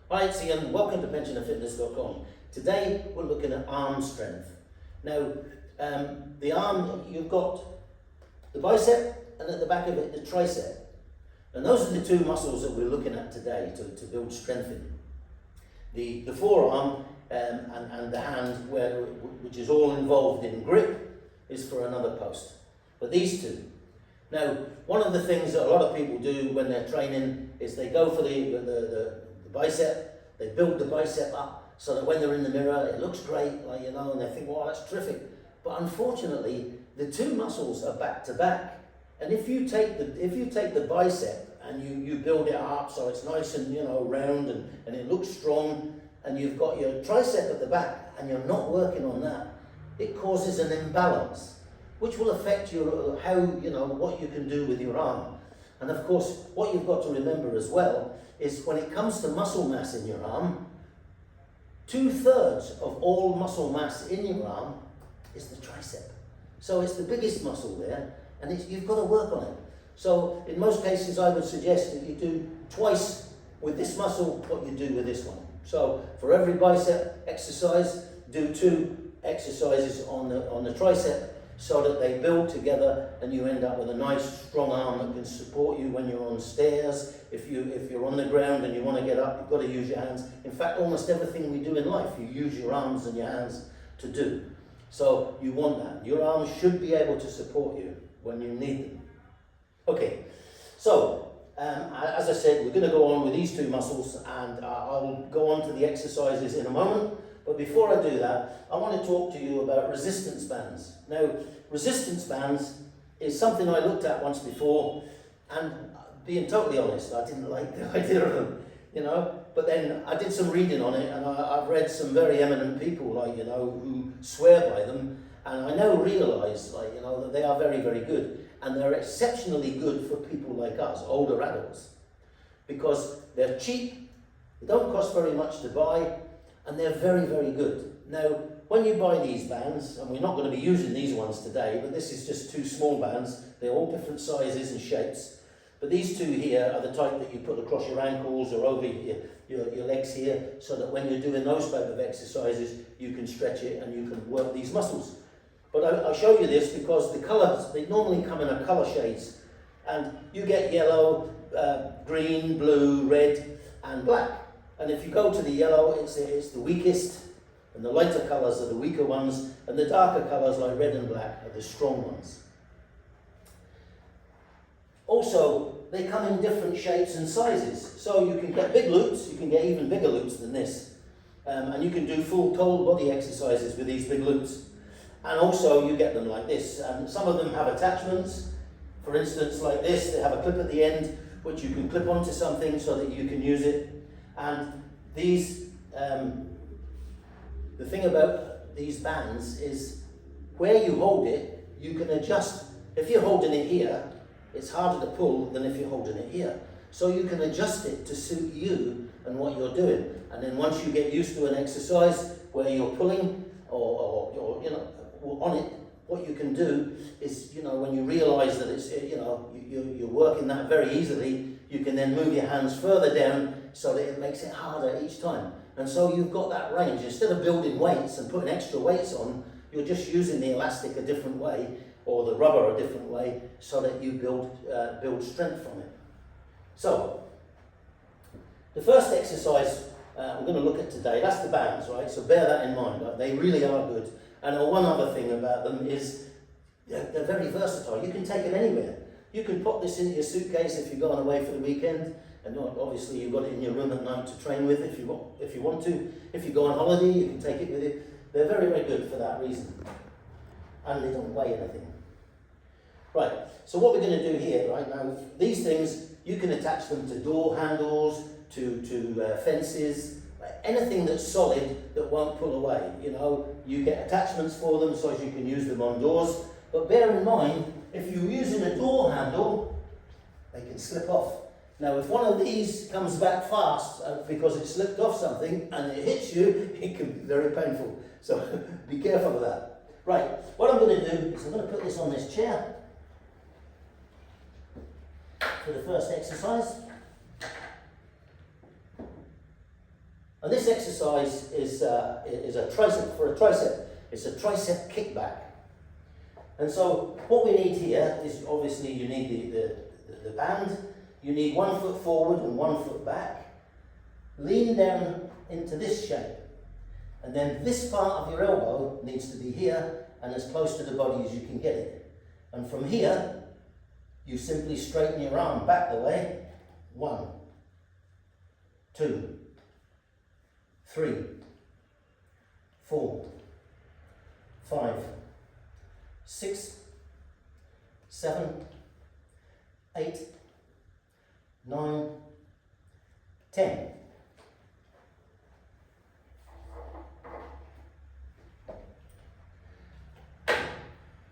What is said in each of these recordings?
Hi, it's Ian. Welcome to pensionerfitness.com. Today we're looking at arm strength. Now, the arm, you've got the bicep and at the back of it the tricep. And those are the two muscles that we're looking at today to build strength in. The forearm and the hand, which is all involved in grip, is for another post. But these two. Now, one of the things that a lot of people do when they're training is they go for the bicep, they build the bicep up so that when they're in the mirror it looks great, and they think, wow, that's terrific. But unfortunately, the two muscles are back to back. And if you take the bicep and you build it up so it's nice and round and it looks strong, and you've got your tricep at the back and you're not working on that, it causes an imbalance, which will affect what you can do with your arm. And of course, what you've got to remember as well is when it comes to muscle mass in your arm, 2/3 of all muscle mass in your arm is the tricep. So it's the biggest muscle there, and you've got to work on it. So in most cases, I would suggest that you do twice with this muscle what you do with this one. So for every bicep exercise, do 2 exercises on the tricep, so that they build together and you end up with a nice strong arm that can support you when you're on stairs. If you're on the ground and you want to get up, you've got to use your hands. In fact, almost everything we do in life, you use your arms and your hands to do. So you want that. Your arms should be able to support you when you need them. Okay, so as I said, we're going to go on with these 2 muscles, and I'll go on to the exercises in a moment. But before I do that, I want to talk to you about resistance bands. Now, resistance bands is something I looked at once before, and being totally honest, I didn't like the idea of them, But then I did some reading on it, and I've read some very eminent people, who swear by them, and I now realise, that they are very, very good, and they're exceptionally good for people like us, older adults, because they're cheap, they don't cost very much to buy, and they're very, very good. Now, when you buy these bands, and we're not going to be using these ones today, but this is just 2 small bands, they're all different sizes and shapes, but these 2 here are the type that you put across your ankles or over your legs here, so that when you're doing those type of exercises, you can stretch it and you can work these muscles. But I'll show you this because the colours, they normally come in a colour shades, and you get yellow, green, blue, red, and black. And if you go to the yellow, it's the weakest, and the lighter colours are the weaker ones, and the darker colours like red and black are the strong ones. Also, they come in different shapes and sizes. So you can get big loops, you can get even bigger loops than this. And you can do full total body exercises with these big loops. And also you get them like this. And some of them have attachments. For instance, like this, they have a clip at the end, which you can clip onto something so that you can use it. And these, the thing about these bands is where you hold it, you can adjust. If you're holding it here, it's harder to pull than if you're holding it here. So you can adjust it to suit you and what you're doing. And then once you get used to an exercise where you're pulling or on it, what you can do is, when you realise that it's, you're working that very easily, you can then move your hands further down so that it makes it harder each time. And so you've got that range. Instead of building weights and putting extra weights on, you're just using the elastic a different way or the rubber a different way so that you build strength from it. So, the first exercise we're going to look at today, that's the bands, right? So bear that in mind. They really are good. And one other thing about them is they're very versatile. You can take it anywhere. You can put this into your suitcase if you're going away for the weekend, and obviously you've got it in your room at night to train with if you want to. If you go on holiday, you can take it with you. They're very, very good for that reason. And they don't weigh anything. Right, so what we're going to do here, right now, these things, you can attach them to door handles, to fences, anything that's solid that won't pull away. You get attachments for them so as you can use them on doors. But bear in mind, if you're using a door handle, they can slip off. Now, if one of these comes back fast because it slipped off something and it hits you, it can be very painful. So be careful of that. Right, what I'm going to do is I'm going to put this on this chair for the first exercise. And this exercise is a tricep, for a tricep, it's a tricep kickback. And so what we need here is, obviously you need the band, you need 1 foot forward and 1 foot back, lean down into this shape, and then this part of your elbow needs to be here and as close to the body as you can get it. And from here, you simply straighten your arm back the way. 1, 2, 3, 4, 5, 6, 7, 8, 9, 10.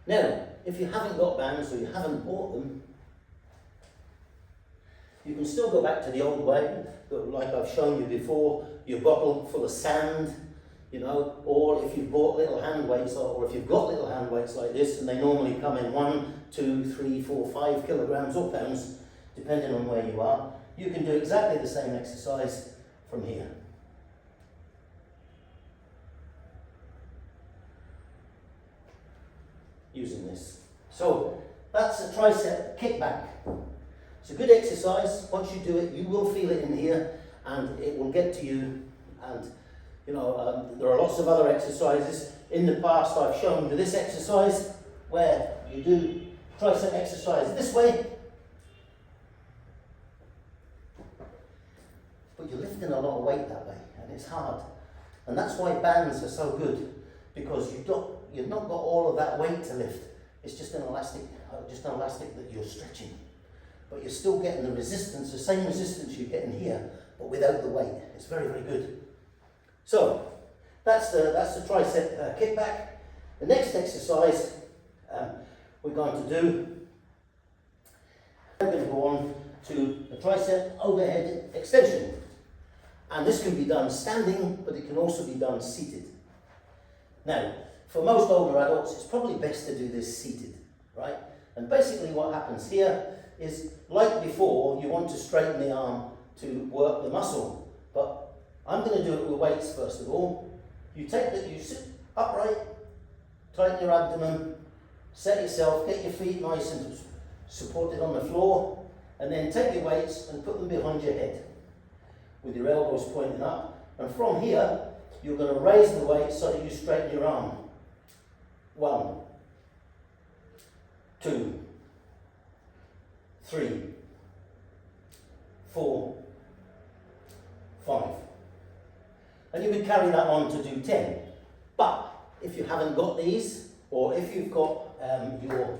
Now, if you haven't got bands or you haven't bought them, you can still go back to the old way, but like I've shown you before, your bottle full of sand, you know, or if you've bought little hand weights, or if you've got little hand weights like this, and they normally come in 1, 2, 3, 4, 5 kilograms or pounds, depending on where you are, you can do exactly the same exercise from here. Using this. So that's a tricep kickback. It's a good exercise. Once you do it, you will feel it in here and it will get to you. And you know, there are lots of other exercises. In the past I've shown you this exercise where you do tricep exercise this way, but you're lifting a lot of weight that way and it's hard. And that's why bands are so good, because you've not got all of that weight to lift. It's just an elastic that you're stretching. But you're still getting the resistance, the same resistance you get in here, but without the weight. It's very, very good. So that's the tricep kickback. The next exercise we're going to do, we're going to go on to the tricep overhead extension. And this can be done standing, but it can also be done seated. Now, for most older adults, it's probably best to do this seated, right? And basically what happens here is, like before, you want to straighten the arm to work the muscle. But I'm going to do it with weights first of all. You sit upright, tighten your abdomen, set yourself, get your feet nice and supported on the floor, and then take your weights and put them behind your head with your elbows pointing up. And from here, you're going to raise the weight so that you straighten your arm. 1, 2, 3, 4, 5. And you would carry that on to do 10. But if you haven't got these, or if you've got your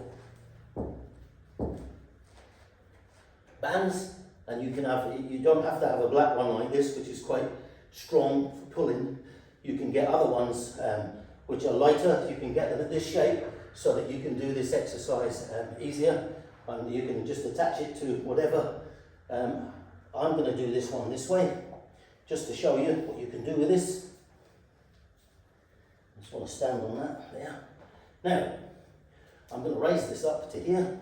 bands, and you don't have to have a black one like this, which is quite strong for pulling. You can get other ones which are lighter. You can get them at this shape so that you can do this exercise easier, and you can just attach it to whatever. I'm going to do this one this way, just to show you what you can do with this. I just want to stand on that there. Now, I'm going to raise this up to here,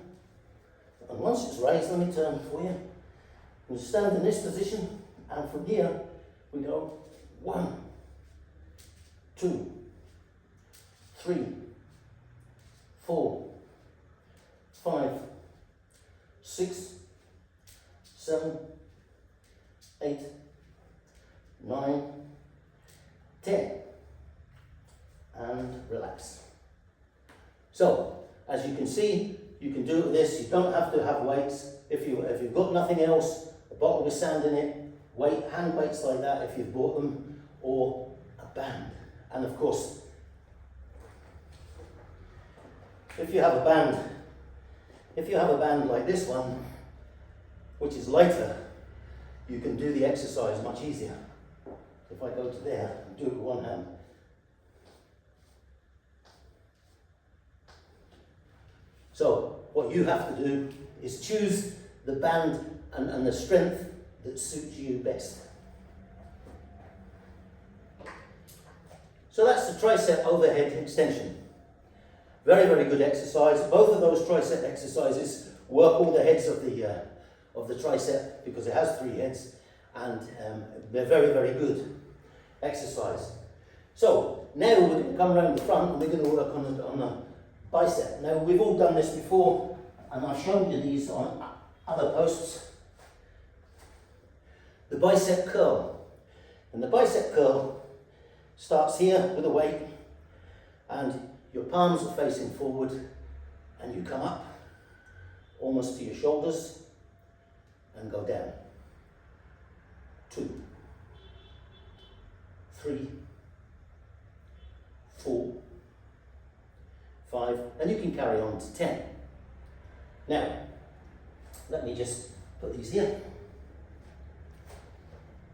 and once it's raised, let me turn for you. We'll stand in this position, and from here we go 1, 2, 3, 4, 5, 6, 7, 8, 9, 10, and relax. So, as you can see, you can do it with this. You don't have to have weights. If you've got nothing else, a bottle with sand in it, hand weights like that if you've bought them, or a band. And of course, if you have a band like this one, which is lighter, you can do the exercise much easier. If I go to there and do it with one hand. So what you have to do is choose the band and the strength that suits you best. So that's the tricep overhead extension. Very, very good exercise. Both of those tricep exercises work all the heads of the tricep, because it has 3 heads, and they're very, very good. exercise. So now we're going to come around the front and we're going to work on the bicep. Now we've all done this before and I've shown you these on other posts. The bicep curl. And the bicep curl starts here with a weight and your palms are facing forward and you come up almost to your shoulders and go down. 2, 3, 4, 5, and you can carry on to 10. Now, let me just put these here.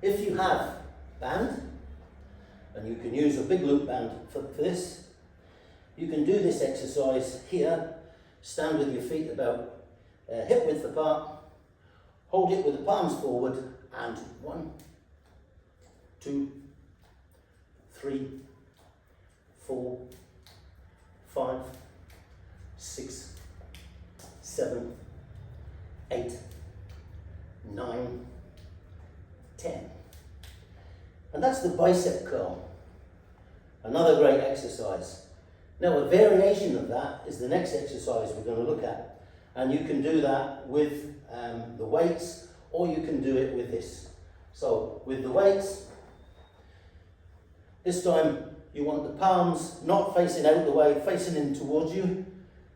If you have band, and you can use a big loop band for this, you can do this exercise here, stand with your feet about hip width apart, hold it with the palms forward, and 1, 2, 3, 4, 5, 6, 7, 8, 9, 10. And that's the bicep curl. Another great exercise. Now a variation of that is the next exercise we're going to look at. And you can do that with the weights, or you can do it with this. So with the weights, this time you want the palms not facing out the way, facing in towards you,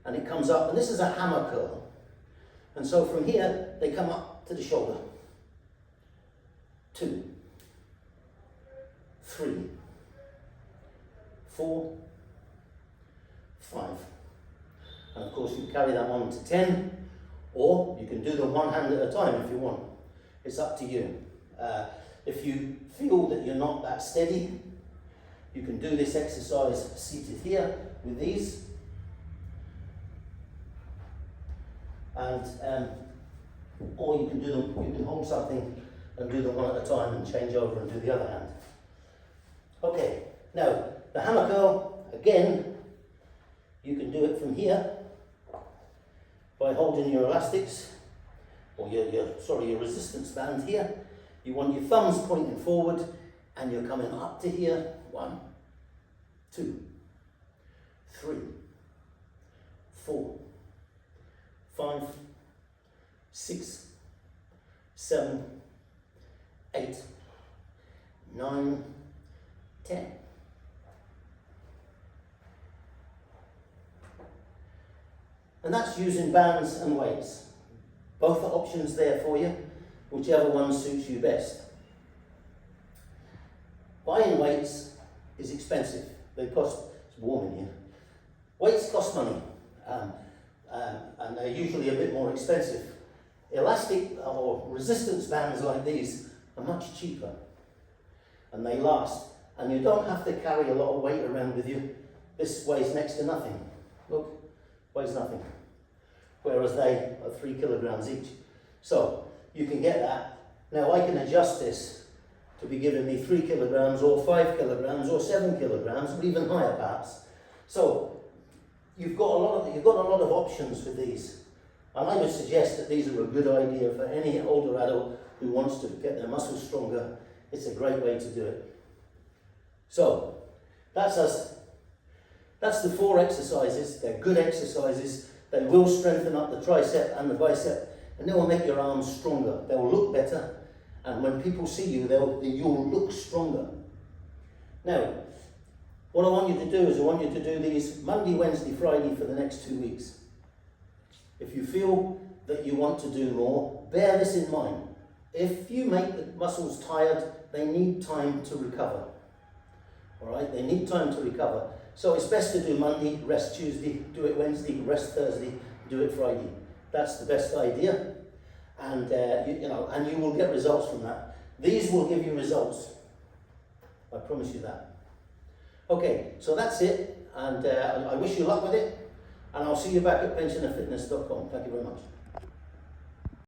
and it comes up, and this is a hammer curl. And so from here, they come up to the shoulder. 2, 3, 4, 5. And of course you carry that on to 10, or you can do them one hand at a time if you want. It's up to you. If you feel that you're not that steady, you can do this exercise seated here with these. And or you can do them, you can hold something and do them one at a time and change over and do the other hand. Okay, now the hammer curl, again, you can do it from here by holding your elastics, or your resistance band here. You want your thumbs pointing forward and you're coming up to here. 1, 2, 3, 4, 5, 6, 7, 8, 9, 10. And that's using bands and weights. Both are options there for you, whichever one suits you best. Buying weights is expensive. They cost, it's warm in here. Weights cost money, and they're usually a bit more expensive. Elastic or resistance bands like these are much cheaper, and they last. And you don't have to carry a lot of weight around with you. This weighs next to nothing. Look, weighs nothing. Whereas they are 3 kilograms each. So you can get that. Now I can adjust this to be giving me 3 kilograms or 5 kilograms or 7 kilograms or even higher perhaps. So you've got a lot of options with these. And I would suggest that these are a good idea for any older adult who wants to get their muscles stronger. It's a great way to do it. So that's us. That's the 4 exercises. They're good exercises. They will strengthen up the tricep and the bicep, and they will make your arms stronger. They will look better, and when people see you, you'll look stronger. Now, what I want you to do is I want you to do these Monday, Wednesday, Friday for the next 2 weeks. If you feel that you want to do more, bear this in mind. If you make the muscles tired, they need time to recover. All right, they need time to recover. So it's best to do Monday, rest Tuesday, do it Wednesday, rest Thursday, do it Friday. That's the best idea, and and you will get results from that. These will give you results. I promise you that. Okay, so that's it, and I wish you luck with it, and I'll see you back at pensionerfitness.com. Thank you very much.